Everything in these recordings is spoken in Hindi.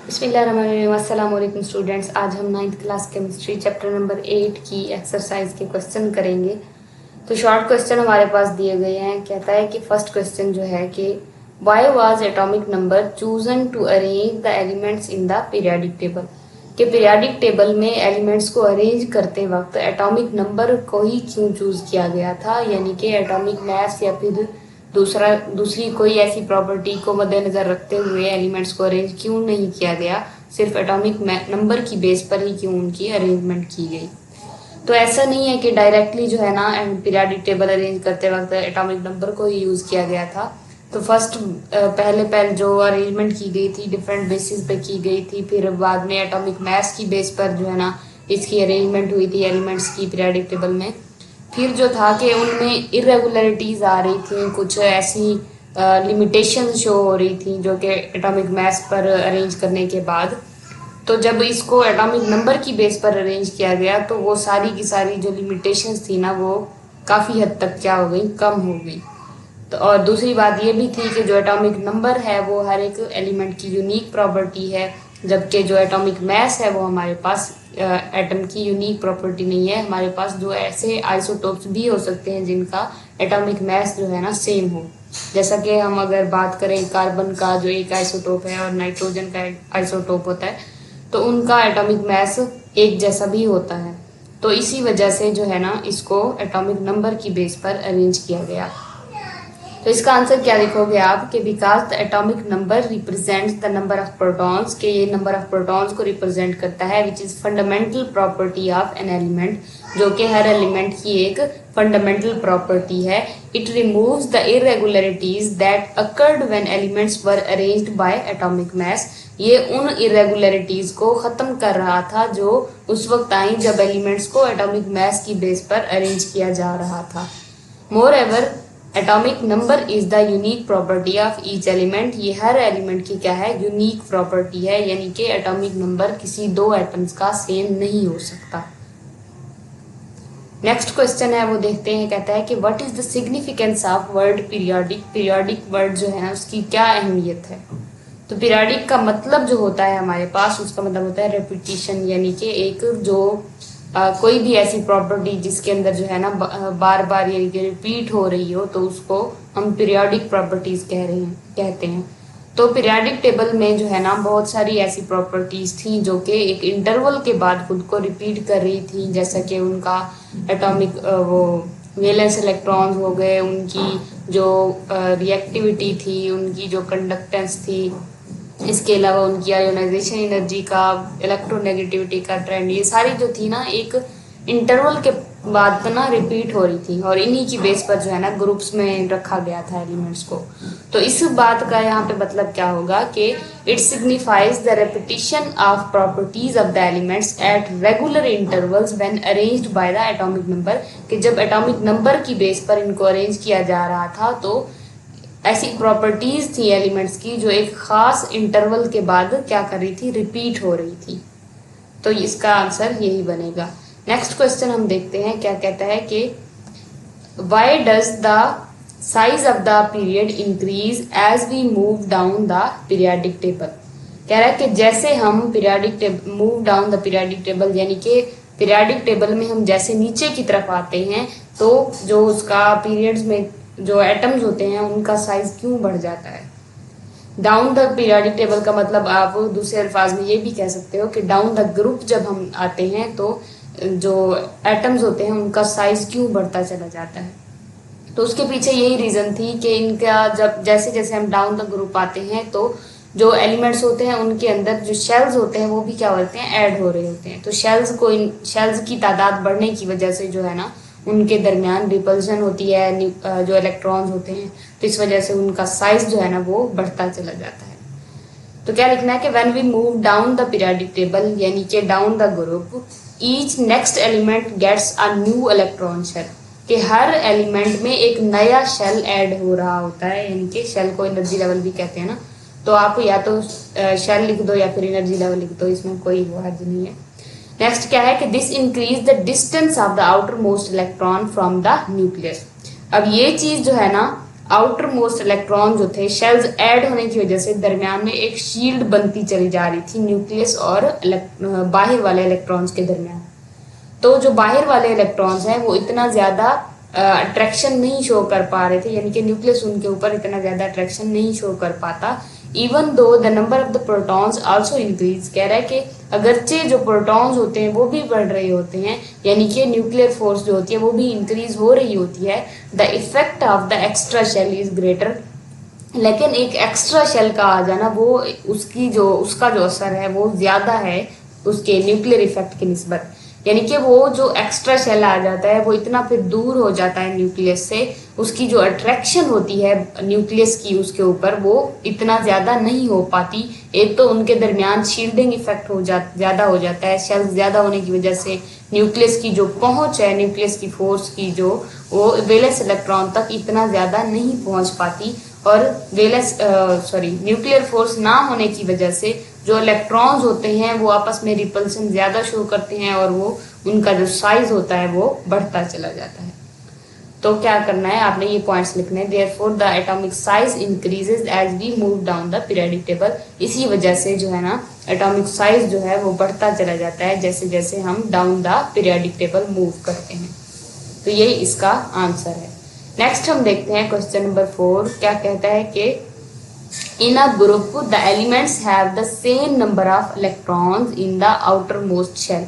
अस्सलामुअलैकुम स्टूडेंट्स। आज हम 9th class chemistry chapter number 8 की एक्सरसाइज के क्वेश्चन करेंगे। तो शॉर्ट क्वेश्चन हमारे पास दिए गए हैं। कहता है कि फर्स्ट क्वेश्चन जो है कि why was atomic number chosen to arrange the elements in the periodic table. कि पीरियोडिक टेबल में एलिमेंट्स को अरेंज करते वक्त एटॉमिक नंबर को ही क्यों चूज किया गया था, यानी कि एटॉमिक मास या फिर दूसरी कोई ऐसी प्रॉपर्टी को मद्देनजर रखते हुए एलिमेंट्स को अरेंज क्यों नहीं किया गया, सिर्फ एटॉमिक नंबर की बेस पर ही क्यों उनकी अरेंजमेंट की गई। तो ऐसा नहीं है कि डायरेक्टली जो है ना पीरियोडिक टेबल अरेंज करते वक्त एटॉमिक नंबर को ही यूज किया गया था। तो फर्स्ट पहले जो अरेंजमेंट की गई थी डिफरेंट बेसिस पे की गई थी, फिर बाद में एटॉमिक मास की बेस पर जो है ना इसकी अरेंजमेंट हुई थी एलिमेंट्स की पीरियोडिक टेबल में। फिर जो था कि उनमें इरेगुलरिटीज आ रही थी, कुछ ऐसी लिमिटेशन शो हो रही थी जो कि एटॉमिक मास पर अरेंज करने के बाद। तो जब इसको एटॉमिक नंबर की बेस पर अरेंज किया गया तो वो सारी की सारी जो लिमिटेशंस थी ना वो काफ़ी हद तक क्या हो गई, कम हो गई। तो और दूसरी बात ये भी थी कि जो एटॉमिक नंबर है वो हर एक एलिमेंट की यूनिक प्रॉपर्टी है, जबकि जो एटॉमिक मास है वो हमारे पास एटम की यूनिक प्रॉपर्टी नहीं है। हमारे पास जो ऐसे आइसोटोप्स भी हो सकते हैं जिनका एटॉमिक मास जो है ना सेम हो। जैसा कि हम अगर बात करें कार्बन का जो एक आइसोटोप है और नाइट्रोजन का आइसोटोप होता है, तो उनका एटॉमिक मास एक जैसा भी होता है। तो इसी वजह से जो है ना इसको एटॉमिक नंबर की बेस पर अरेंज किया गया। तो इसका आंसर क्या लिखोगे आप कि because the atomic number represents the number of protons, के ये नंबर ऑफ प्रोटॉन्स को रिप्रेजेंट करता है, which is fundamental property of an element, जो कि हर एलिमेंट की एक फंडामेंटल प्रॉपर्टी है। It removes the irregularities that occurred when elements were arranged bye atomic mass. ये उन इरेगुलरिटीज को खत्म कर रहा था जो उस वक्त आई जब एलिमेंट्स को एटॉमिक मास की बेस पर अरेंज किया जा रहा था। Moreover atomic number is the unique property of each element. ये हर एलिमेंट की क्या है, यूनिक प्रॉपर्टी है, यानी कि एटॉमिक नंबर किसी दो एटम्स का सेम नहीं हो सकता। नेक्स्ट क्वेश्चन है वो देखते हैं। कहता है कि what is the significance of word periodic. Periodic word जो है उसकी क्या अहमियत है। तो पीरियोडिक का मतलब जो होता है हमारे पास, उसका मतलब होता है रेपिटिशन, यानी कि एक जो कोई भी ऐसी प्रॉपर्टी जिसके अंदर जो है ना बार बार यानी कि रिपीट हो रही हो तो उसको हम पीरियोडिक प्रॉपर्टीज कहते हैं। तो पीरियोडिक टेबल में जो है ना बहुत सारी ऐसी प्रॉपर्टीज थी जो कि एक इंटरवल के बाद खुद को रिपीट कर रही थी, जैसा कि उनका एटॉमिक वो वैलेंस इलेक्ट्रॉन्स हो गए, उनकी जो रिएक्टिविटी थी, उनकी जो कंडक्टेंस थी, इसके अलावा उनकी आयोनाइजेशन एनर्जी का, इलेक्ट्रोनेगेटिविटी का ट्रेंड, ये सारी जो थी ना एक इंटरवल के बाद तो ना रिपीट हो रही थी और इन्हीं की बेस पर जो है ना ग्रुप्स में रखा गया था एलिमेंट्स को। तो इस बात का यहाँ पे मतलब क्या होगा कि it signifies the repetition of properties of the elements at regular intervals when arranged by the atomic number. कि जब एटॉमिक नंबर की बेस पर इनको अरेंज किया जा रहा था तो ऐसी प्रॉपर्टीज थी एलिमेंट्स की जो एक खास इंटरवल के बाद क्या कर रही थी, रिपीट हो रही थी। तो इसका आंसर यही बनेगा। नेक्स्ट क्वेश्चन हम देखते हैं क्या कहता है कि why does the size of the period increase as we move down the periodic table. कह रहा है कि जैसे हम periodic move down the periodic table, यानी कि पीरियोडिक टेबल में हम जैसे नीचे की तरफ आते हैं तो जो उसका पीरियड्स में जो एटम्स होते हैं उनका साइज क्यों बढ़ जाता है। डाउन द पीरियोडिक टेबल का मतलब आप दूसरे अल्फाज में ये भी कह सकते हो कि डाउन द ग्रुप जब हम आते हैं तो जो एटम्स होते हैं उनका साइज क्यों बढ़ता चला जाता है। तो उसके पीछे यही रीजन थी कि इनका जब जैसे जैसे हम डाउन द ग्रुप आते हैं तो जो एलिमेंट्स होते हैं उनके अंदर जो शेल्स होते हैं वो भी क्या होते हैं, ऐड हो रहे होते हैं। तो शेल्स की तादाद बढ़ने की वजह से जो है ना उनके दरमियान रिपल्शन होती है जो इलेक्ट्रॉन्स होते हैं, तो इस वजह से उनका साइज जो है ना वो बढ़ता चला जाता है। तो क्या लिखना है कि when we move down the periodic table, यानी कि down the group, each next element gets a new electron shell. कि हर एलिमेंट में एक नया शेल ऐड हो रहा होता है, यानी कि शेल को एनर्जी लेवल भी कहते हैं ना। तो आप या तो शेल लिख दो या फिर एनर्जी लेवल लिख दो, इसमें कोई हर्ज नहीं है। नेक्स्ट क्या है कि this increase the distance of the outer most electron from the nucleus. अब ये चीज जो है ना आउटर मोस्ट इलेक्ट्रॉन जो थे शेल्स ऐड होने की वजह से दरमियान में एक शील्ड बनती चली जा रही थी न्यूक्लियस और बाहर वाले इलेक्ट्रॉन्स के दरमियान। तो जो बाहर वाले इलेक्ट्रॉन्स हैं वो इतना ज्यादा अट्रैक्शन नहीं शो कर पा रहे थे, यानी कि न्यूक्लियस उनके ऊपर इतना ज्यादा अट्रैक्शन नहीं शो कर पाता। Even though the number of the protons also increase, कह रहा है कि अगरचे जो प्रोटॉन्स होते हैं वो भी बढ़ रहे होते हैं, यानी कि न्यूक्लियर फोर्स जो होती है वो भी इंक्रीज हो रही होती है। The effect of the extra shell is greater, लेकिन एक एक्स्ट्रा शेल का आ जाना वो उसका जो असर है वो ज्यादा है उसके न्यूक्लियर इफेक्ट की निस्बत, यानी कि वो जो एक्स्ट्रा शेल आ जाता है वो इतना फिर दूर हो जाता है न्यूक्लियस से, उसकी जो अट्रैक्शन होती है न्यूक्लियस की उसके ऊपर वो इतना ज्यादा नहीं हो पाती। एक तो उनके दरमियान शील्डिंग इफेक्ट ज्यादा हो जाता है, शेल ज्यादा होने की वजह से न्यूक्लियस की जो पहुंच है, न्यूक्लियस की फोर्स की जो वो वैलेंस इलेक्ट्रॉन तक इतना ज्यादा नहीं पहुंच पाती, और न्यूक्लियर फोर्स ना होने की वजह से जो इलेक्ट्रॉन्स होते हैं वो आपस में रिपल्सन ज्यादा शो करते हैं और वो उनका जो साइज होता है वो बढ़ता चला जाता है। तो क्या करना है, आपने ये पॉइंट्स लिखने हैं। Therefore the atomic size increases as we move down the periodic table, इसी वजह से जो है ना एटॉमिक साइज जो है वो बढ़ता चला जाता है जैसे जैसे हम down the periodic table move करते हैं। तो यही इसका आंसर है। नेक्स्ट हम देखते हैं क्वेश्चन नंबर 4, क्या कहता है कि in a group the elements have the same number of electrons in the outer most shell,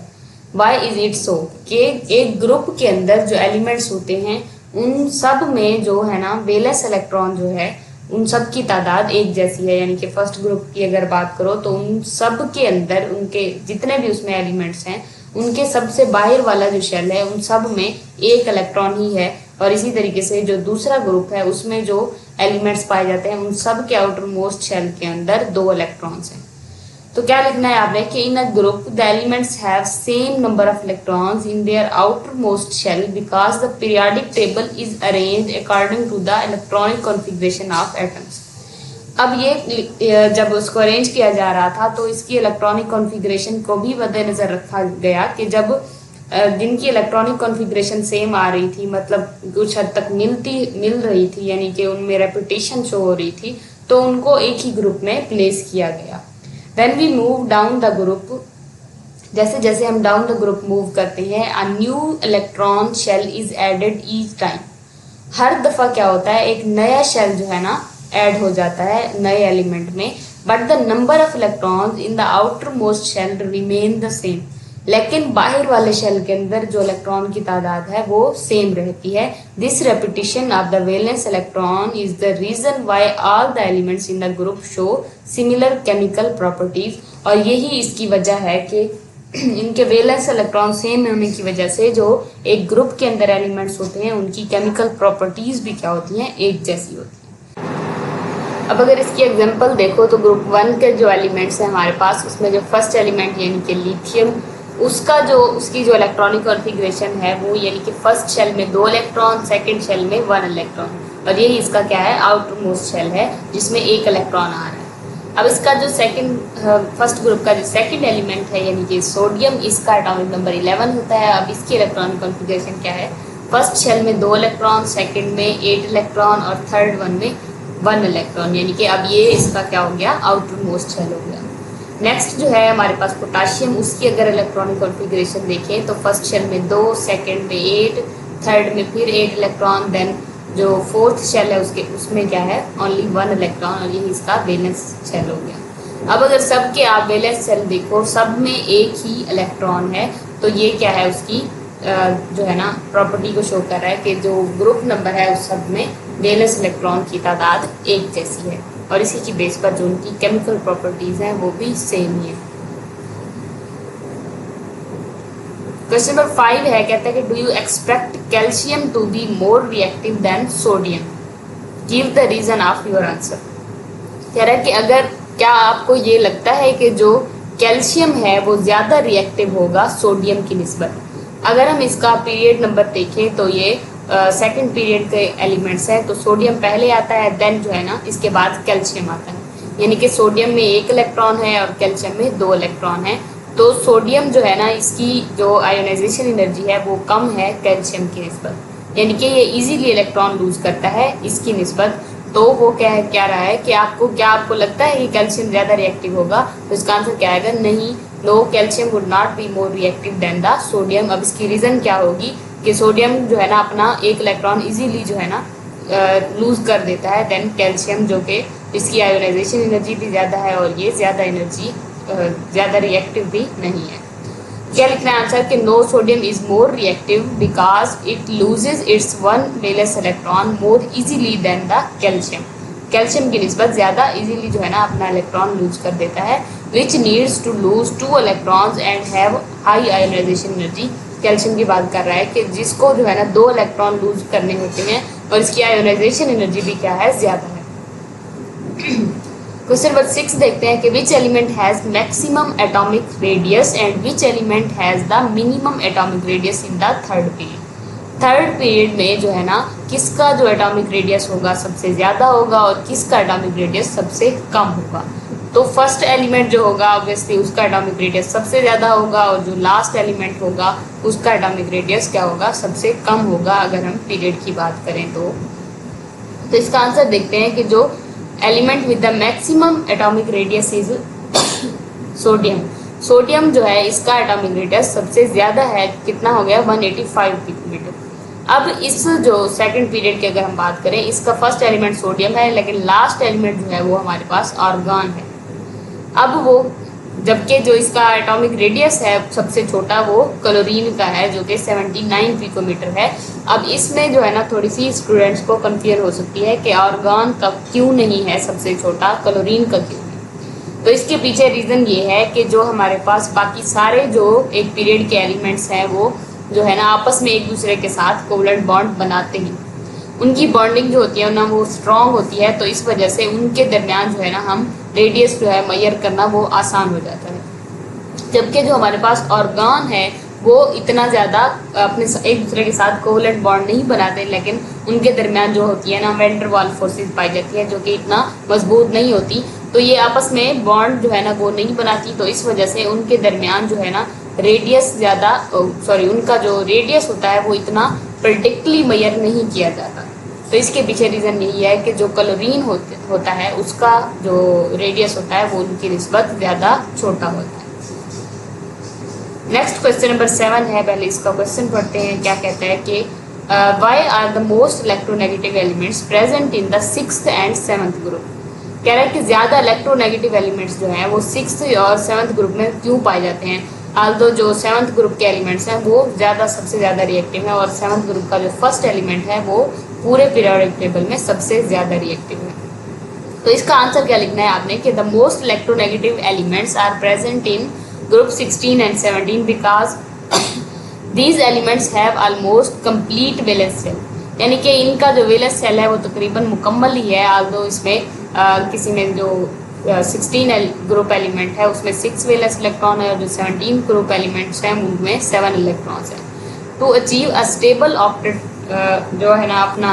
why is it so, कि एक ग्रुप के अंदर जो एलिमेंट्स होते हैं उन सब में जो है ना वैलेंस इलेक्ट्रॉन जो है उन सब की तादाद एक जैसी है, यानी कि फर्स्ट ग्रुप की अगर बात करो तो उन सब के अंदर उनके जितने भी उसमें एलिमेंट्स हैं उनके सबसे बाहर वाला जो शेल है उन सब में एक इलेक्ट्रॉन ही है, और इसी तरीके से जो दूसरा ग्रुप है उसमें जो एलिमेंट्स पाए जाते हैं उन सब के आउटर मोस्ट शेल के अंदर 2 इलेक्ट्रॉन्स हैं। तो क्या लिखना है आपने कि in a group the elements have same number of electrons in their outer most shell because the periodic table is arranged according to the electronic configuration of atoms. अब ये जब उसको अरेंज किया जा रहा था तो इसकी इलेक्ट्रॉनिक कॉन्फ़िगरेशन को भी मद्देनजर रखा गया कि जब जिनकी इलेक्ट्रॉनिक कॉन्फ़िगरेशन सेम आ रही थी, मतलब कुछ हद तक मिल रही थी, यानी कि उनमें रेपिटेशन शो हो रही थी, तो उनको एक ही ग्रुप में प्लेस किया गया। When we move down the group, जैसे जैसे हम डाउन द ग्रुप मूव करते हैं, a new electron shell is added each time, हर दफा क्या होता है एक नया शेल जो है ना ऐड हो जाता है नए एलिमेंट में, but the number of electrons in the outer most shell remain the same, लेकिन बाहर वाले शेल के अंदर जो इलेक्ट्रॉन की तादाद है वो सेम रहती है। This repetition of the valence electron is the reason why all the elements in the group show similar chemical properties, और यही इसकी वजह है कि इनके वैलेंस इलेक्ट्रॉन सेम होने की वजह से जो एक ग्रुप के अंदर एलिमेंट्स होते हैं उनकी केमिकल प्रॉपर्टीज भी क्या होती हैं, एक जैसी होती है। अब अगर इसकी एग्जांपल देखो तो ग्रुप 1 के जो एलिमेंट्स हैं हमारे पास, उसमें जो फर्स्ट एलिमेंट यानी कि लिथियम, उसकी जो इलेक्ट्रॉनिक कॉन्फ़िगरेशन है वो यानी कि फर्स्ट शेल में 2 इलेक्ट्रॉन, सेकंड शेल में 1 इलेक्ट्रॉन, और यही इसका क्या है आउटर मोस्ट शेल है जिसमें 1 इलेक्ट्रॉन आ रहा है। अब इसका जो फर्स्ट ग्रुप का जो सेकंड एलिमेंट है यानी कि सोडियम, इसका एटॉमिक नंबर 11 होता है। अब इसकी इलेक्ट्रॉनिक कॉन्फ़िगरेशन क्या है, फर्स्ट शेल में 2 इलेक्ट्रॉन, सेकंड में 8 इलेक्ट्रॉन और थर्ड वन में 1 इलेक्ट्रॉन, यानी कि अब ये इसका क्या हो गया आउटर मोस्ट शेल हो गया। नेक्स्ट जो है हमारे पास पोटाशियम, उसकी अगर इलेक्ट्रॉनिक कॉन्फ़िगरेशन देखें तो फर्स्ट शेल में 2, सेकंड में 8, थर्ड में फिर 8 इलेक्ट्रॉन, देन जो फोर्थ शेल है उसमें क्या है ओनली 1 इलेक्ट्रॉन, और यही इसका वैलेंस शेल हो गया। अब अगर सब के आप वैलेंस शेल देखो सब में एक ही इलेक्ट्रॉन है, तो ये क्या है उसकी जो है ना प्रॉपर्टी को शो कर रहा है कि जो ग्रुप नंबर है उस सब में वैलेंस इलेक्ट्रॉन की तादाद एक जैसी है, और इसी की बेस पर जो उनकी केमिकल प्रॉपर्टीज हैं वो भी सेम ही है। क्वेश्चन नंबर 5 है, कहता है कि do you expect calcium to be more reactive than sodium, give the reason of your answer. कह रहा है कि अगर क्या आपको ये लगता है कि जो कैल्शियम है वो ज्यादा रिएक्टिव होगा सोडियम की निस्बत। अगर हम इसका पीरियड नंबर देखें तो ये सेकंड पीरियड के एलिमेंट्स है, तो सोडियम पहले आता है, देन जो है ना इसके बाद कैल्शियम आता है, यानी कि सोडियम में 1 इलेक्ट्रॉन है और कैल्शियम में 2 इलेक्ट्रॉन है। तो सोडियम जो है ना इसकी जो आयोनाइजेशन एनर्जी है वो कम है कैल्शियम की निस्बत, यानी कि ये इजीली इलेक्ट्रॉन लूज करता है इसकी निस्बत। तो वो क्या रहा है कि आपको लगता है कि कैल्शियम ज़्यादा रिएक्टिव होगा? तो इसका आंसर क्या आएगा? नहीं, no, calcium would not be more reactive than the sodium. अब इसकी रीज़न क्या होगी कि सोडियम जो है ना अपना एक इलेक्ट्रॉन इजीली जो है ना लूज कर देता है देन कैल्शियम, जो कि इसकी आयोनाइजेशन एनर्जी भी ज़्यादा है और ये ज़्यादा रिएक्टिव भी नहीं है। क्या लिखना है आंसर कि no, sodium is more reactive because it loses its one valence electron more easily than the calcium. Calcium की निस्बत ज़्यादा इजीली जो है ना अपना इलेक्ट्रॉन लूज कर देता है, which needs to lose 2 electrons and have high ionisation energy. Calcium की बात कर रहा है कि जिसको जो है ना 2 इलेक्ट्रॉन लूज करने होते हैं और इसकी आयोनाइजेशन एनर्जी भी क्या है? ज़्यादा है। क्वेश्चन नंबर 6 देखते हैं कि which element has maximum atomic radius and which element has the minimum atomic radius in the third period. Third period में जो है ना किसका जो एटॉमिक रेडियस होगा सबसे ज़्यादा होगा और किसका एटॉमिक रेडियस सबसे कम होगा? तो फर्स्ट एलिमेंट जो होगा ऑब्वियसली उसका एटॉमिक रेडियस सबसे ज़्यादा होगा और जो लास्ट एलिमेंट होगा उसका एटॉमिक रेडियस क्या होगा? सबसे कम होगा, अगर हम पीरियड की बात करें तो इसका आंसर देखते हैं कि जो element with the maximum atomic radius is sodium. Sodium जो है इसका एटॉमिक रेडियस सबसे ज़्यादा है, कितना हो गया? 185 पिकोमीटर। अब इस जो सेकंड पीरियड की अगर हम बात करें, इसका फर्स्ट एलिमेंट सोडियम है लेकिन लास्ट एलिमेंट जो है वो हमारे पास आर्गन है। अब वो जबकि जो इसका एटॉमिक रेडियस है सबसे छोटा वो क्लोरीन का है जो कि 79 पिकोमीटर है। अब इसमें जो है ना थोड़ी सी स्टूडेंट्स को कंफ्यूज हो सकती है कि आर्गन का क्यों नहीं है सबसे छोटा, क्लोरीन का क्यों है? तो इसके पीछे रीज़न ये है कि जो हमारे पास बाकी सारे जो एक पीरियड के एलिमेंट्स हैं वो जो है ना आपस में एक दूसरे के साथ कोवलेंट बॉन्ड बनाते हैं, उनकी बॉन्डिंग जो होती है ना वो स्ट्रॉन्ग होती है, तो इस वजह से उनके दरमियान जो है ना हम रेडियस जो है मेजर करना वो आसान हो जाता है। जबकि जो हमारे पास ऑर्गन है वो इतना ज़्यादा अपने एक दूसरे के साथ कोवलेंट बॉन्ड नहीं बनाते, लेकिन उनके दरमियान जो होती है ना वेंडर वाल फोर्सेस पाई जाती है जो कि इतना मजबूत नहीं होती, तो ये आपस में बॉन्ड जो है ना वो नहीं बनाती, तो इस वजह से उनके दरमियान जो है ना रेडियस उनका जो रेडियस होता है वो इतना प्रैक्टिकली मेजर नहीं किया जाता। तो इसके पीछे रीज़न यही है कि जो क्लोरीन होता है उसका जो रेडियस होता है वो उनकी निस्बत ज़्यादा छोटा होता है। नेक्स्ट क्वेश्चन नंबर 7 है, पहले इसका क्वेश्चन पढ़ते हैं। क्या कहता है कि why are the most electronegative elements present in the 6th and 7th group. कह रहा है कि ज़्यादा इलेक्ट्रोनेगेटिव एलिमेंट्स जो हैं वो 6th और 7th ग्रुप में क्यों पाए जाते हैं। आल्दो जो 7th ग्रुप के एलिमेंट्स हैं वो सबसे ज़्यादा रिएक्टिव है और 7th ग्रुप का जो फर्स्ट एलिमेंट है वो पूरे पीरियोडिक टेबल में सबसे ज़्यादा रिएक्टिव है। तो इसका आंसर क्या लिखना है आपने कि the most electronegative elements are present in group 16 and 17 because these elements have almost complete valence shell, यानी कि इनका जो वैलेंस सेल है वो तकरीबन मुकम्मल ही है। आल्दो इसमें किसी में जो 16 ग्रुप एलिमेंट है उसमें 6 वैलेंस इलेक्ट्रॉन है और जो 17 ग्रुप एलिमेंट्स हैं उनमें 7 इलेक्ट्रॉन्स हैं। To achieve a stable octet जो है ना अपना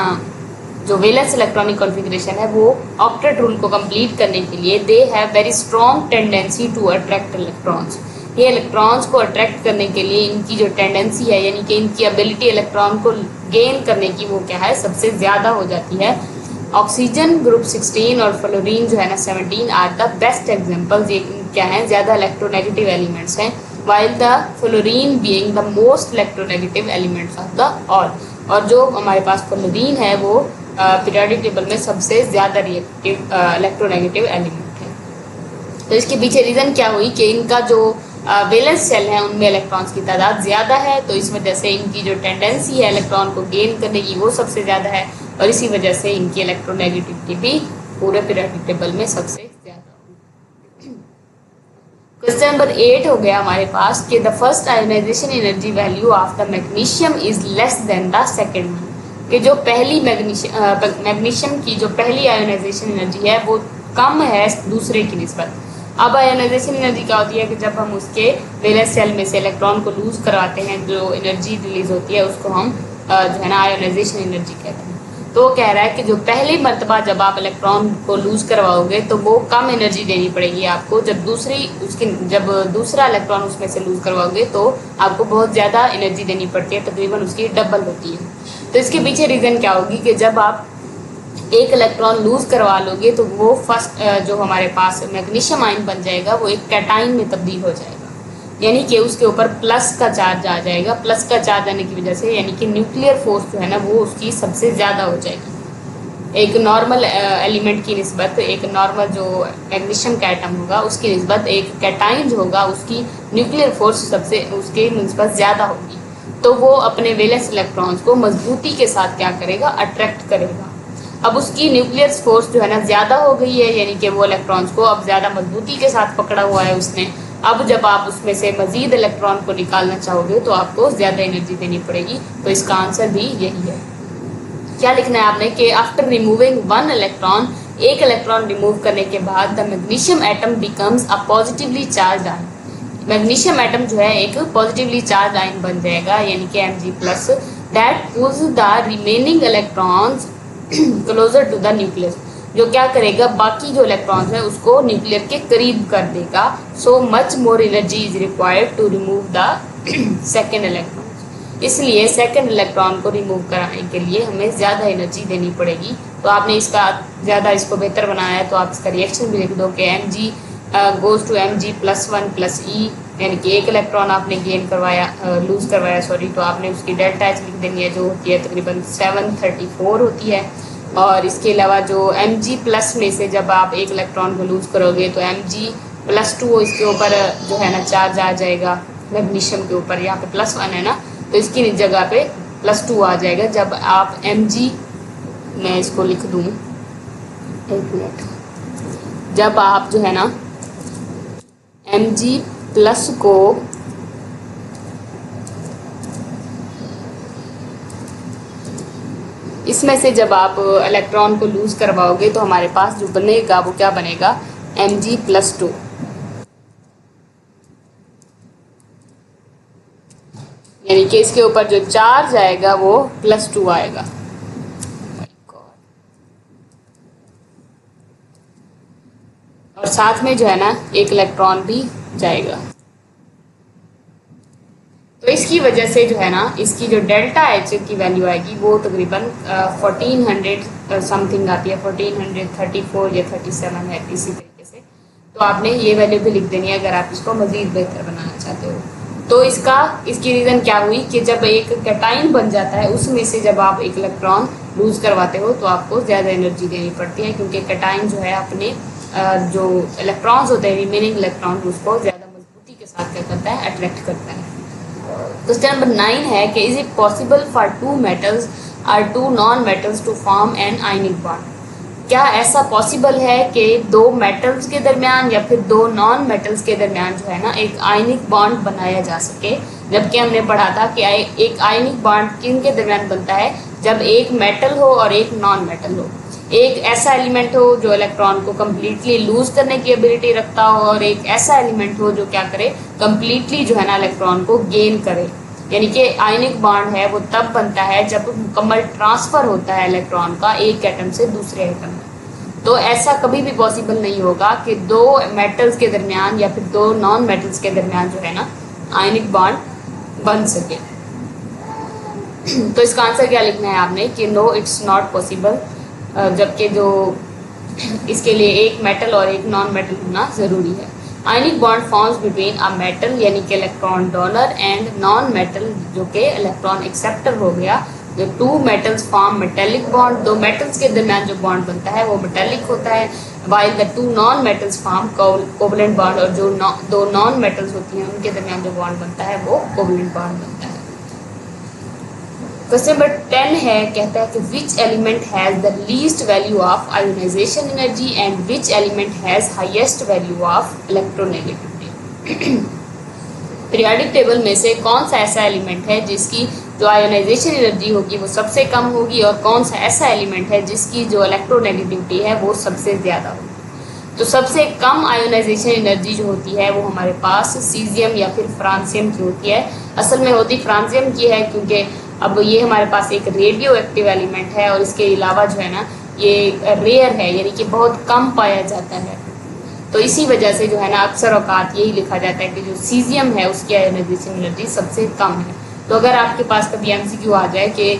जो वैलेंस इलेक्ट्रॉनिक कॉन्फ़िगरेशन है वो ऑक्टेट रूल को कंप्लीट करने के लिए they have very strong tendency to attract electrons. ये इलेक्ट्रॉन्स को अट्रैक्ट करने के लिए इनकी जो टेंडेंसी है यानी कि इनकी एबिलिटी इलेक्ट्रॉन को गेन करने की वो क्या है सबसे ज़्यादा हो जाती है। ऑक्सीजन ग्रुप 16 और फ्लोरीन जो है ना 17 आर द बेस्ट एग्जाम्पल्स। ये क्या है ज़्यादा इलेक्ट्रोनेगेटिव एलिमेंट्स हैं, while the fluorine being the most electronegative elements of the all. और जो हमारे पास फ्लोरीन है वो पीरियोडिक टेबल में सबसे ज़्यादा रिएक्टिव इलेक्ट्रोनेगेटिव एलिमेंट है। तो इसके पीछे रीज़न क्या हुई कि इनका जो वैलेंस सेल हैं उनमें इलेक्ट्रॉन्स की तादाद ज़्यादा है, तो इस वजह से इनकी जो टेंडेंसी है इलेक्ट्रॉन को गेन करने की वो सबसे ज़्यादा है और इसी वजह से इनकी इलेक्ट्रोनेगेटिविटी भी पूरे पीरियोडिक टेबल में सबसे ज़्यादा होगी। क्वेश्चन नंबर 8 हो गया हमारे पास कि the first ionisation energy value of the magnesium is less than the second one, कि जो पहली मैग्नीशियम की जो पहली आयोनाइजेशन एनर्जी है वो कम है दूसरे की निस्बत। अब आयोनाइजेशन एनर्जी क्या होती है कि जब हम उसके वैलेंस सेल में से इलेक्ट्रॉन को लूज करवाते हैं जो एनर्जी रिलीज होती है उसको हम जो है ना आयोनाइजेशन एनर्जी कहते हैं। तो वो कह रहा है कि जो पहली मर्तबा जब आप इलेक्ट्रॉन को लूज करवाओगे तो वो कम एनर्जी देनी पड़ेगी आपको, जब दूसरा इलेक्ट्रॉन उसमें से लूज करवाओगे तो आपको बहुत ज़्यादा एनर्जी देनी पड़ती है, तकरीबन उसकी डबल होती है। तो इसके पीछे रीज़न क्या होगी कि जब आप एक इलेक्ट्रॉन लूज करवा लोगे तो वो फर्स्ट जो हमारे पास मैग्नीशियम आयन बन जाएगा वो एक कैटाइन में तब्दील हो जाएगा, यानी कि उसके ऊपर प्लस का चार्ज आ जाएगा। प्लस का चार्ज आने की वजह से यानी कि न्यूक्लियर फोर्स जो है ना वो उसकी सबसे ज़्यादा हो जाएगी। एक नॉर्मल एलिमेंट की निस्बत, एक नॉर्मल जो मैग्नीशियम का एटम होगा उसकी निस्बत एक कैटाइन जो होगा उसकी न्यूक्लियर फोर्स सबसे उसकी निस्बत ज़्यादा होगी। तो वो अपने वैलेंस इलेक्ट्रॉन्स को मजबूती के साथ क्या करेगा, अट्रैक्ट करेगा। अब उसकी न्यूक्लियर फोर्स जो है ना ज़्यादा हो गई है, यानी कि वो इलेक्ट्रॉन्स को अब ज़्यादा मजबूती के साथ पकड़ा हुआ है उसने। अब जब आप उसमें से मज़ीद इलेक्ट्रॉन को निकालना चाहोगे तो आपको ज़्यादा एनर्जी देनी पड़ेगी। तो इसका आंसर भी यही है। क्या लिखना है आपने कि आफ्टर रिमूविंग वन इलेक्ट्रॉन, एक इलेक्ट्रॉन रिमूव करने के बाद the magnesium atom becomes a positively charge ion. Magnesium atom जो है एक पॉजिटिवली चार्ज आयन बन जाएगा, यानी कि Mg+, that pulls the remaining electrons closer to the nucleus, जो क्या करेगा बाकी जो इलेक्ट्रॉन्स है उसको न्यूक्लियर के करीब कर देगा। So much more energy is required to remove the second electron. इसलिए सेकेंड इलेक्ट्रॉन को रिमूव कराने के लिए हमें ज़्यादा एनर्जी देनी पड़ेगी। तो आपने इसका ज़्यादा इसको बेहतर बनाया है तो आप इसका रिएक्शन भी लिख दो कि Mg गोज टू Mg+1+E, यानी कि एक इलेक्ट्रॉन आपने गेन करवाया, लूज करवाया सॉरी, तो आपने उसकी डेल्टा एच लिख देनी है जो होती है तकरीबन 734 होती है। और इसके अलावा जो Mg+ में से जब आप एक इलेक्ट्रॉन को लूज करोगे तो Mg+2 इसके ऊपर जो है ना चार्ज आ जाएगा मैग्नीशियम के ऊपर, यहाँ पे +1 है ना तो इसकी जगह पे +2 आ जाएगा। जब आप Mg, मैं इसको लिख दूँ एक मिनट, जब आप जो है ना Mg+ को इसमें से जब आप इलेक्ट्रॉन को लूज करवाओगे तो हमारे पास जो बनेगा वो क्या बनेगा, Mg+2, यानी कि इसके ऊपर जो चार्ज आएगा वो +2 आएगा। और साथ में जो है ना एक इलेक्ट्रॉन भी जाएगा। तो इसकी वजह से जो है ना इसकी जो डेल्टा एच की वैल्यू आएगी वो तकरीबन 1400 समथिंग आती है, 1434 या 37 है इसी तरीके से। तो आपने ये वैल्यू भी लिख देनी है अगर आप इसको मज़ीद बेहतर बनाना चाहते हो। तो इसकी रीज़न क्या हुई कि जब एक कैटाइन बन जाता है उसमें से जब आप एक इलेक्ट्रॉन लूज करवाते हो तो आपको ज़्यादा एनर्जी देनी पड़ती है, क्योंकि कैटाइन जो है अपने जो इलेक्ट्रॉन्स होते हैं रिमेनिंग इलेक्ट्रॉन उसको ज़्यादा मजबूती के साथ क्या करता है, अट्रैक्ट करता है। क्वेश्चन नंबर 9 है कि is it possible for two metals और two non metals to form an ionic bond. क्या ऐसा पॉसिबल है कि दो मेटल्स के दरमियान या फिर दो नॉन मेटल्स के दरमियान जो है ना एक आयनिक बॉन्ड बनाया जा सके। जबकि हमने पढ़ा था कि एक आयनिक बॉन्ड किन के दरमियान बनता है, जब एक मेटल हो और एक नॉन मेटल हो, एक ऐसा एलिमेंट हो जो इलेक्ट्रॉन को कम्प्लीटली लूज करने की एबिलिटी रखता हो और एक ऐसा एलिमेंट हो जो क्या करे, कम्प्लीटली जो है ना इलेक्ट्रॉन को गेन करे। यानी कि आयनिक बॉन्ड है वो तब बनता है जब मुकम्मल ट्रांसफ़र होता है इलेक्ट्रॉन का एक एटम से दूसरे एटम में। तो ऐसा कभी भी पॉसिबल नहीं होगा कि दो मेटल्स के दरमियान या फिर दो नॉन मेटल्स के दरमियान जो है ना आयनिक बॉन्ड बन सके। तो इसका आंसर क्या लिखना है आपने कि नो इट्स नॉट पॉसिबल, जबकि जो इसके लिए एक मेटल और एक नॉन मेटल होना ज़रूरी है। Ionic bond forms between a metal यानी कि electron donor and non metal जो कि इलेक्ट्रॉन एक्सेप्टर हो गया। जो two metals form metallic bond, दो मेटल्स के दरमियान जो बॉन्ड बनता है वो मेटेलिक होता है, while the two non metals form covalent bond, और जो दो नॉन मेटल्स होती हैं उनके दरमियान जो बॉन्ड बनता है वो कोवलेंट बॉन्ड बनता है। क्वेश्चन नंबर 10 है, कहता है कि which element has the least value of ionisation energy and which element has highest value of electronegativity. Periodic table में से कौन सा ऐसा एलिमेंट है जिसकी जो आयोनाइजेशन एनर्जी होगी वो सबसे कम होगी, और कौन सा ऐसा एलिमेंट है जिसकी जो इलेक्ट्रोनेगेटिविटी है वो सबसे ज़्यादा होगी। तो सबसे कम आयोनाइजेशन एनर्जी जो होती है वो हमारे पास सीजियम या फिर फ्रांसियम की होती है। असल में होती फ्रांसियम की है, क्योंकि अब ये हमारे पास एक रेडियो एक्टिव एलिमेंट है और इसके अलावा जो है ना ये रेयर है, यानी कि बहुत कम पाया जाता है। तो इसी वजह से जो है ना अक्सर औकात यही लिखा जाता है कि जो सीजियम है उसकी आयोनाइजेशन एनर्जी सबसे कम है। तो अगर आपके पास कभी एमसीक्यू आ जाए कि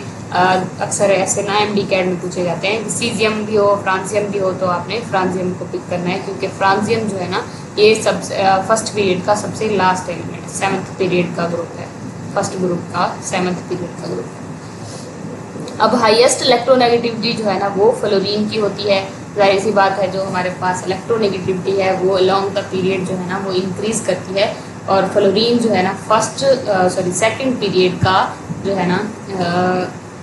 अक्सर ऐसे ना एमडी कैड में पूछे जाते हैं कि सीजियम भी हो फ्रांसियम भी हो, तो आपने फ्रांसियम को पिक करना है, क्योंकि फ्रांसियम जो है ना ये सब फर्स्ट पीरियड का सबसे लास्ट एलिमेंट, 7th पीरियड का ग्रुप है, फर्स्ट ग्रुप का 7th पीरियड का ग्रुप है। अब हाईएस्ट इलेक्ट्रोनेगेटिविटी जो है ना वो फ्लोरीन की होती है। जाहिर सी बात है, जो हमारे पास इलेक्ट्रोनेगेटिविटी है वो अलोंग द पीरियड जो है ना वो इंक्रीज करती है, और फ्लोरीन जो है ना सेकंड पीरियड का जो है ना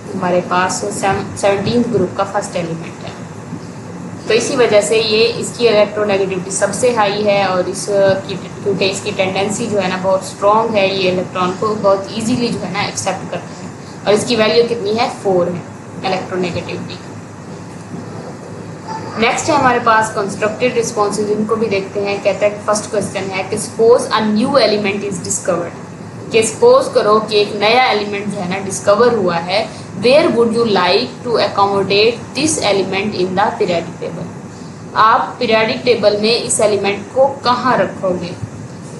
हमारे पास 17th ग्रुप का फर्स्ट एलिमेंट है। तो इसी वजह से ये इसकी इलेक्ट्रोनेगेटिविटी सबसे हाई है, और क्योंकि इसकी टेंडेंसी जो है ना बहुत स्ट्रॉन्ग है, ये इलेक्ट्रॉन को बहुत ईजीली जो है ना एक्सेप्ट करता है, और इसकी वैल्यू कितनी है 4 है इलेक्ट्रोनेगेटिविटी। नेक्स्ट है हमारे पास कंस्ट्रक्टेड रिस्पॉन्सेज, इनको भी देखते हैं। कहता है कि फर्स्ट क्वेश्चन है कि suppose a new element is discovered, कि सपोज करो कि एक नया एलिमेंट जो है ना डिस्कवर हुआ है, where would you like to accommodate this element in the periodic table, आप पीरियडिक टेबल में इस एलिमेंट को कहाँ रखोगे।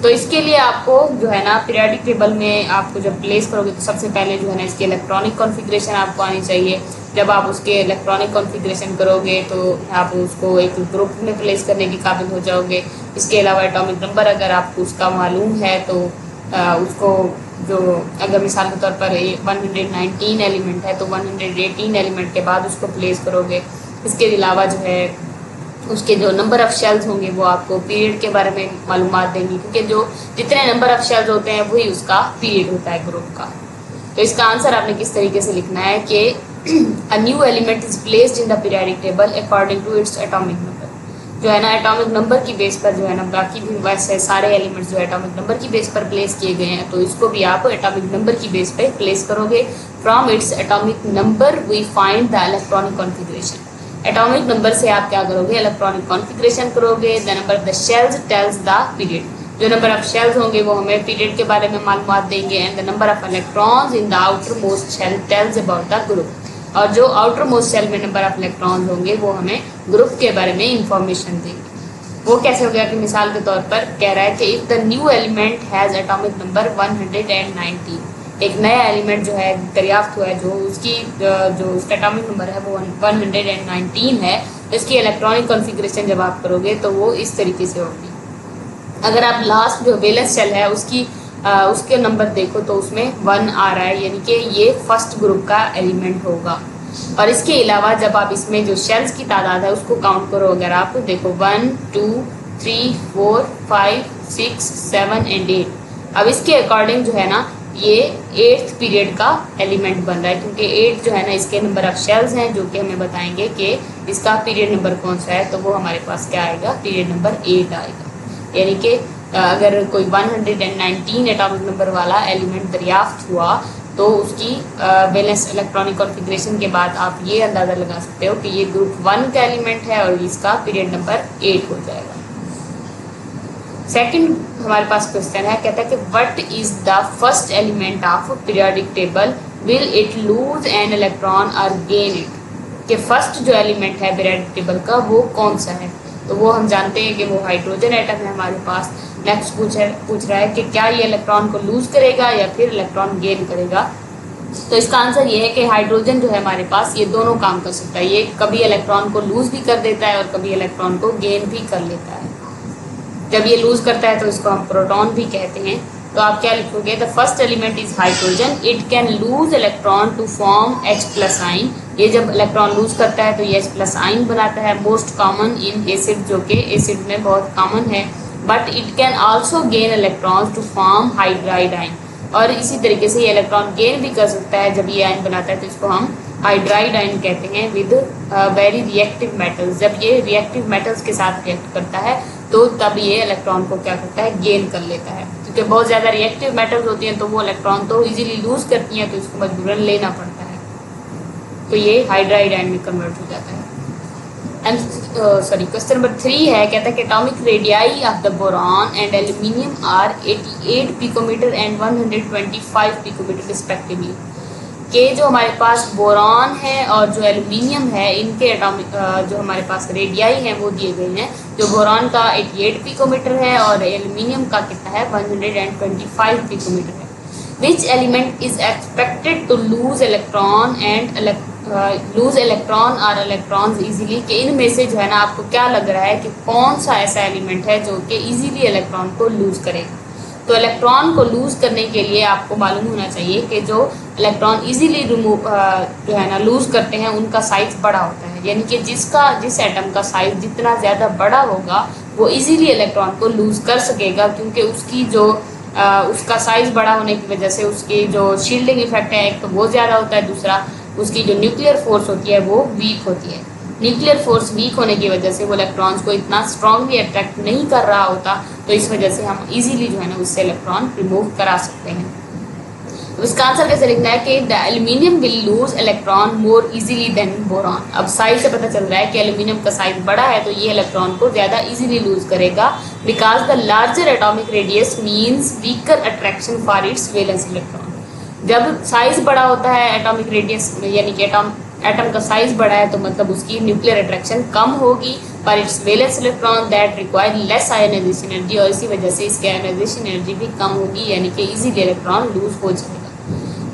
तो इसके लिए आपको जो है ना पीरियडिक टेबल में आपको जब प्लेस करोगे तो सबसे पहले जो है ना इसकी इलेक्ट्रॉनिक कॉन्फ़िगरेशन आपको आनी चाहिए। जब आप उसके इलेक्ट्रॉनिक कॉन्फ़िगरेशन करोगे तो आप उसको एक ग्रुप में प्लेस करने के काबिल हो जाओगे। इसके अलावा एटॉमिक नंबर अगर आपको उसका मालूम है तो उसको जो अगर मिसाल के तौर पर 119 एलिमेंट है तो 118 एलिमेंट के बाद उसको प्लेस करोगे। इसके अलावा जो है उसके जो नंबर ऑफ शेल्स होंगे वो आपको पीरियड के बारे में मालूमात देंगी, क्योंकि जो जितने नंबर ऑफ शेल्स होते हैं वही उसका पीरियड होता है ग्रुप का। तो इसका आंसर आपने किस तरीके से लिखना है कि a new element is placed in the periodic table according to its atomic number. जो है ना एटॉमिक नंबर की बेस पर जो है ना बाकी भी वैसे सारे एलिमेंट्स जो एटॉमिक नंबर की बेस पर प्लेस किए गए हैं, तो इसको भी आप एटॉमिक नंबर की बेस पे प्लेस करोगे। From its atomic number we find the electronic configuration. Atomic number से आप क्या करोगे, इलेक्ट्रॉनिक कॉन्फ़िगरेशन करोगे। The number of the shells tells the period, जो नंबर ऑफ शेल्स होंगे वो हमें पीरियड के बारे में मालूमात देंगे। And the number of electrons in the outer most shell tells about the group, और जो आउटर मोस्ट शेल में नंबर ऑफ इलेक्ट्रॉन्स होंगे वो हमें ग्रुप के बारे में इंफॉर्मेशन देंगे। वो कैसे हो गया कि मिसाल के तौर पर कह रहा है कि if the new element has atomic number 119, एक नया एलिमेंट जो है दरियाफ्त हुआ है जो उसकी जो उसका एटॉमिक नंबर है वो 119 है, तो इसकी इलेक्ट्रॉनिक कॉन्फ़िगरेशन जब आप करोगे तो वो इस तरीके से होगी। अगर आप लास्ट जो वैलेंस शेल है उसके नंबर देखो तो उसमें 1 आ रहा है, यानी कि ये फर्स्ट ग्रुप का एलिमेंट होगा। और इसके अलावा जब आप इसमें जो शेल्स की तादाद है उसको काउंट करो, अगर आप देखो 1 2 3 4 5 6 7 एंड 8। अब इसके अकॉर्डिंग जो है ना ये 8th पीरियड का एलिमेंट बन रहा है, क्योंकि 8 जो है ना इसके नंबर ऑफ शेल्स हैं जो कि हमें बताएंगे कि इसका पीरियड नंबर कौन सा है। तो वो हमारे पास क्या आएगा, पीरियड नंबर 8 आएगा। यानी कि अगर कोई 119 एटॉमिक नंबर वाला एलिमेंट दरियाफ्त हुआ तो उसकी वैलेंस इलेक्ट्रॉनिक कॉन्फ़िगरेशन के बाद आप ये अंदाज़ा लगा सकते हो कि ये ग्रुप 1 का एलिमेंट है और इसका पीरियड नंबर 8 हो जाएगा। सेकंड हमारे पास क्वेश्चन है, कहता है कि what is the first element of periodic table, will it lose an electron और गेन इट, कि फर्स्ट जो एलिमेंट है पीरियोडिक टेबल का वो कौन सा है। तो वो हम जानते हैं कि वो हाइड्रोजन एटम है हमारे पास। नेक्स्ट पूछ रहा है कि क्या ये इलेक्ट्रॉन को लूज करेगा या फिर इलेक्ट्रॉन गेन करेगा। तो इसका आंसर ये है कि हाइड्रोजन जो है हमारे पास ये दोनों काम कर सकता है। ये कभी इलेक्ट्रॉन को लूज भी कर देता है और कभी इलेक्ट्रॉन को गेन भी कर लेता है। जब ये लूज करता है तो इसको हम प्रोटॉन भी कहते हैं। तो आप क्या लिखोगे, the first element is hydrogen, it can lose electron to form H+ ion. ये जब इलेक्ट्रॉन लूज करता है तो ये H+ आइन बनाता है, मोस्ट कॉमन इन एसिड, जो कि एसिड में बहुत कॉमन है। But it can also gain electron to form hydride ion, और इसी तरीके से ये इलेक्ट्रॉन गेन भी कर सकता है जब ये आइन बनाता है, तो इसको हम हाइड्राइड आइन कहते हैं विद वेरी रिएक्टिव मेटल्स। जब ये रिएक्टिव मेटल्स के साथ रिएक्ट करता है तो तब ये इलेक्ट्रॉन को क्या करता है, गेन कर लेता है। क्योंकि बहुत ज़्यादा रिएक्टिव मेटल्स होती हैं तो वो इलेक्ट्रॉन तो इजीली लूज करती हैं, तो इसको मजबूरन लेना पड़ता है, तो ये हाइड्राइड आयन में कन्वर्ट हो जाता है। क्वेश्चन नंबर 3 है, कहता है कि atomic radii of the boron and aluminium are 88 picometre and 125 picometre respectively, कि जो हमारे पास बोरॉन है और जो एल्युमिनियम है, इनके एटॉमिक जो हमारे पास रेडियाई हैं वो दिए गए हैं। जो बोरॉन का 88 पिकोमीटर है और एल्युमिनियम का कितना है 125 पिकोमीटर है। Which element is expected to lose electron and lose electron और इलेक्ट्रॉन्स इजीली, कि इनमें से जो है ना आपको क्या लग रहा है कि कौन सा ऐसा एलिमेंट है जो कि इजीली इलेक्ट्रॉन को लूज करेगा। तो इलेक्ट्रॉन को लूज करने के लिए आपको मालूम होना चाहिए कि जो इलेक्ट्रॉन इजीली रिमूव जो है ना लूज करते हैं उनका साइज बड़ा होता है, यानी कि जिस एटम का साइज जितना ज़्यादा बड़ा होगा वो इजीली इलेक्ट्रॉन को लूज कर सकेगा, क्योंकि उसकी जो उसका साइज बड़ा होने की वजह से उसकी जो शील्डिंग इफेक्ट है एक तो वो ज़्यादा होता है, दूसरा उसकी जो न्यूक्लियर फोर्स होती है वो वीक होती है। न्यूक्लियर फोर्स वीक होने की वजह से वो इलेक्ट्रॉन्स को इतना स्ट्रांगली अट्रैक्ट नहीं कर रहा होता, तो इस वजह से हम इजीली जो है ना उससे इलेक्ट्रॉन रिमूव करा सकते हैं। तो इसका आंसर कैसे लिखना है कि the aluminium will lose electron more easily than boron. अब साइज से पता चल रहा है कि एल्यूमिनियम का साइज बड़ा है तो ये इलेक्ट्रॉन को ज़्यादा इजीली लूज करेगा, because the larger atomic radius means weaker attraction for its valence electron. जब साइज बड़ा होता है एटॉमिक रेडियस यानी कि एटम का साइज बड़ा है तो मतलब उसकी न्यूक्लियर अट्रैक्शन कम होगी पर its valence electron that require less ionisation energy, और इसी वजह से इसकी आयोनाइजेशन एनर्जी भी कम होगी, यानी कि इजीली इलेक्ट्रॉन लूज हो जाएगा।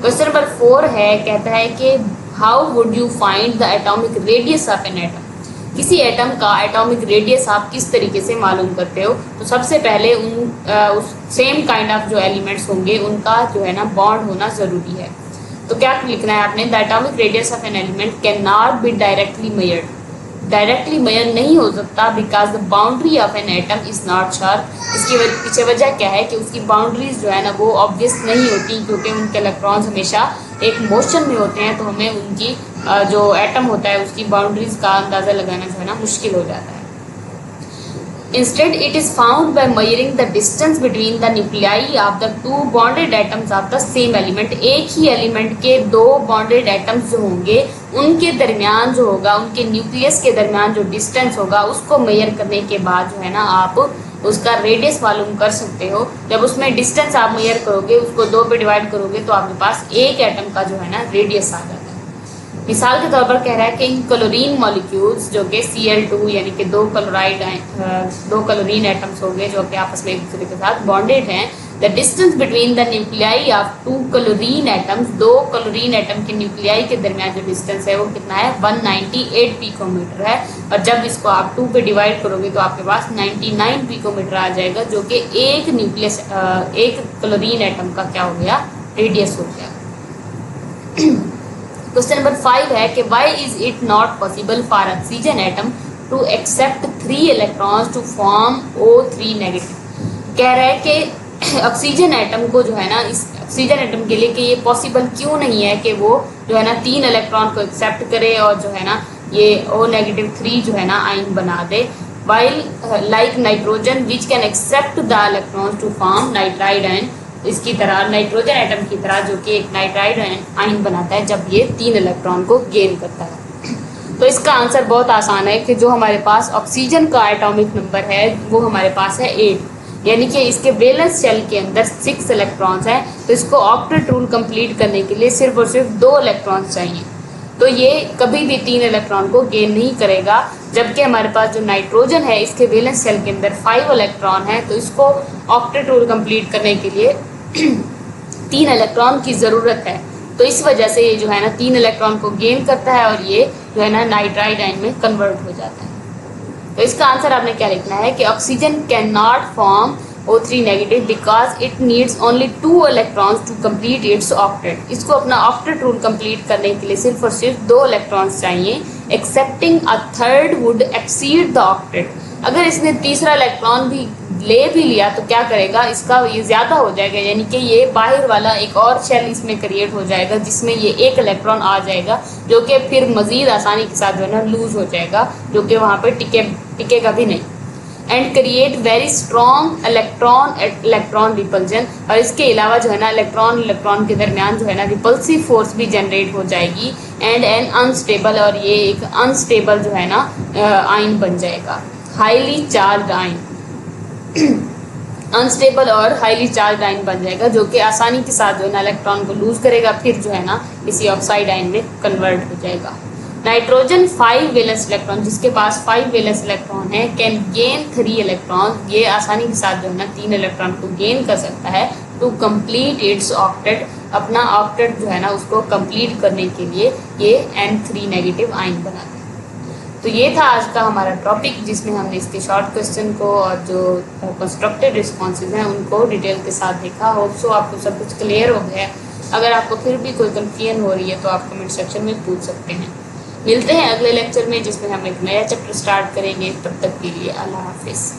क्वेश्चन नंबर 4 है, कहता है कि how would you find the atomic radius of an atom. किसी एटम का एटॉमिक रेडियस आप किस तरीके से मालूम करते हो। तो सबसे पहले उस सेम काइंड ऑफ जो एलिमेंट्स होंगे उनका जो है ना बॉन्ड होना ज़रूरी है। तो क्या लिखना है आपने, the atomic radius of an element can not be directly measured. Directly measure नहीं हो सकता because the boundary of an atom is not sharp. इसकी पीछे वजह क्या है कि उसकी बाउंड्रीज जो है ना वो ऑब्वियस नहीं होती, क्योंकि उनके इलेक्ट्रॉन्स हमेशा एक मोशन में होते हैं, तो हमें उनकी जो एटम होता है उसकी बाउंड्रीज का अंदाज़ा लगाना जो है ना मुश्किल हो जाता है। Instead, it is found by measuring the distance between the nuclei of the two bonded atoms of the same element। एक ही एलिमेंट के दो बॉन्डेड एटम्स जो होंगे उनके दरमियान जो होगा, उनके न्यूक्लियस के दरमियान जो डिस्टेंस होगा उसको मेजर करने के बाद जो है ना आप उसका रेडियस मालूम कर सकते हो। जब उसमें डिस्टेंस आप मेजर करोगे, उसको 2 पे डिवाइड करोगे तो आपके पास एक एटम का जो है ना रेडियस आ जाता है। मिसाल के तौर पर कह रहा है कि इन क्लोरीन मॉलिक्यूल्स जो कि Cl2 यानी कि दो क्लोरीन एटम्स हो गए जो कि आपस में एक दूसरे के साथ बॉन्डेड हैं। The distance between the nuclei of 2 chlorine atoms, 2 chlorine atom के न्यूक्लियाई के दरमियान जो डिस्टेंस है वो कितना है 198 पिकोमीटर है, और जब इसको आप 2 पे डिवाइड करोगे तो आपके पास 99 पिकोमीटर आ जाएगा, जो कि एक क्लोरीन एटम का क्या हो गया रेडियस हो गया। क्वेश्चन नंबर 5 है कि why is it not possible for oxygen atom to accept 3 electrons to form O3 negative. कह रहा है कि ऑक्सीजन एटम को जो है ना इस ऑक्सीजन एटम के लिए कि ये पॉसिबल क्यों नहीं है कि वो जो है ना 3 इलेक्ट्रॉन को एक्सेप्ट करे और जो है ना ये O-3 जो है ना आयन बना दे, while like nitrogen which can accept the electrons to form nitride ion. इसकी तरह नाइट्रोजन एटम की तरह जो कि एक नाइट्राइड आयन बनाता है जब ये 3 इलेक्ट्रॉन को गेन करता है। तो इसका आंसर बहुत आसान है कि जो हमारे पास ऑक्सीजन का एटॉमिक नंबर है वो हमारे पास है 8, यानी कि इसके वैलेंस शेल के अंदर 6 इलेक्ट्रॉन्स हैं, तो इसको ऑक्टेट रूल कंप्लीट करने के लिए सिर्फ और सिर्फ 2 इलेक्ट्रॉन्स चाहिए, तो ये कभी भी 3 इलेक्ट्रॉन को गेन नहीं करेगा। जबकि हमारे पास जो नाइट्रोजन है इसके वैलेंस शेल के अंदर 5 इलेक्ट्रॉन है, तो इसको ऑक्टेट रूल कंप्लीट करने के लिए 3 इलेक्ट्रॉन की ज़रूरत है, तो इस वजह से ये जो है ना 3 इलेक्ट्रॉन को गेन करता है और ये जो है ना नाइट्राइड आयन में कन्वर्ट हो जाता है। तो इसका आंसर आपने क्या लिखना है कि oxygen can not form O3 negative because it needs only 2 electrons to complete its octet. इसको अपना ऑक्टेट रूल कंप्लीट करने के लिए सिर्फ और सिर्फ 2 इलेक्ट्रॉन्स चाहिए। Accepting a third would exceed the octet. अगर इसने तीसरा इलेक्ट्रॉन भी ले भी लिया तो क्या करेगा, इसका ये ज़्यादा हो जाएगा, यानी कि ये बाहर वाला एक और शेल इसमें क्रिएट हो जाएगा जिसमें ये 1 इलेक्ट्रॉन आ जाएगा, जो कि फिर मज़ीद आसानी के साथ जो है ना लूज हो जाएगा, जो कि वहाँ पे टिकेगा भी नहीं। And create very strong electron repulsion. और इसके अलावा जो है ना इलेक्ट्रॉन के दरमियान जो है ना रिपल्सिव फोर्स भी जनरेट हो जाएगी। एंड एन अनस्टेबल, और ये एक अनस्टेबल जो है ना आयन बन जाएगा, हाईली चार्ज आयन। अनस्टेबल और हाईली चार्ज आयन बन जाएगा, जो कि आसानी के साथ जो है ना इलेक्ट्रॉन को लूज करेगा, फिर जो है ना किसी ऑक्साइड आयन में कन्वर्ट हो जाएगा। नाइट्रोजन 5 वैलेंस इलेक्ट्रॉन, जिसके पास 5 वैलेंस इलेक्ट्रॉन है, कैन गेन 3 इलेक्ट्रॉन, ये आसानी के साथ जो है ना 3 इलेक्ट्रॉन को गेन कर सकता है टू कंप्लीट इट्स ऑक्टेट, अपना ऑक्टेट जो है ना उसको कंप्लीट करने के लिए ये N3 नेगेटिव आयन बनाता है। तो ये था आज का हमारा टॉपिक, जिसमें हमने इसके शॉर्ट क्वेश्चन को और जो कंस्ट्रक्टेड रिस्पॉन्सेज हैं उनको डिटेल के साथ देखा। होप सो आपको सब कुछ क्लियर हो गया। अगर आपको फिर भी कोई कंफ्यूजन हो रही है तो आप कमेंट सेक्शन में पूछ सकते हैं। मिलते हैं अगले लेक्चर में, जिसमें हम एक नया चैप्टर स्टार्ट करेंगे। तब तक के लिए अल्लाह हाफिज़।